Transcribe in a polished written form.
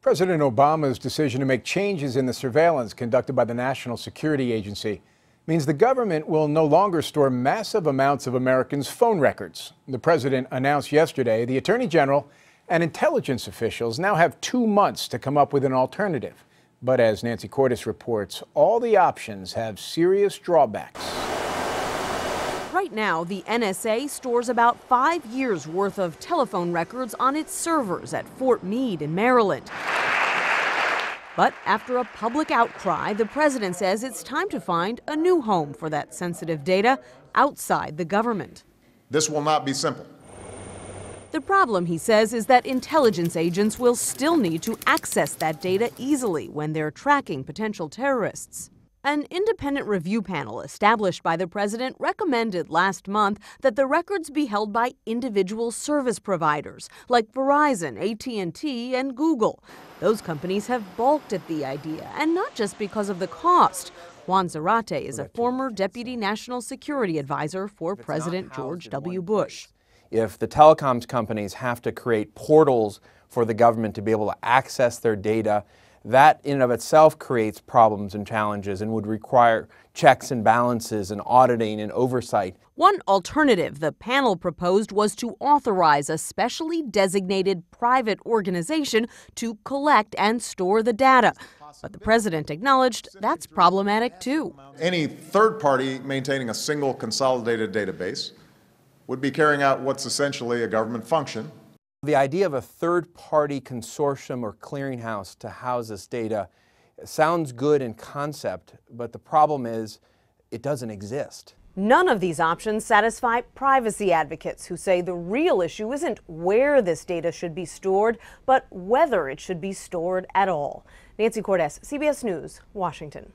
President Obama's decision to make changes in the surveillance conducted by the National Security Agency means the government will no longer store massive amounts of Americans' phone records. The president announced yesterday the Attorney General and intelligence officials now have 2 months to come up with an alternative. But as Nancy Cordes reports, all the options have serious drawbacks. Right now, the NSA stores about 5 years' worth of telephone records on its servers at Fort Meade in Maryland. But after a public outcry, the president says it's time to find a new home for that sensitive data outside the government. This will not be simple. The problem, he says, is that intelligence agents will still need to access that data easily when they're tracking potential terrorists. An independent review panel established by the president recommended last month that the records be held by individual service providers like Verizon, AT&T, and Google. Those companies have balked at the idea, and not just because of the cost. Juan Zarate is a former deputy national security advisor for President George W. Bush. If the telecoms companies have to create portals for the government to be able to access their data, that in and of itself creates problems and challenges and would require checks and balances and auditing and oversight. One alternative the panel proposed was to authorize a specially designated private organization to collect and store the data. But the president acknowledged that's problematic too. Any third party maintaining a single consolidated database would be carrying out what's essentially a government function. The idea of a third-party consortium or clearinghouse to house this data sounds good in concept, but the problem is it doesn't exist. None of these options satisfy privacy advocates who say the real issue isn't where this data should be stored, but whether it should be stored at all. Nancy Cordes, CBS News, Washington.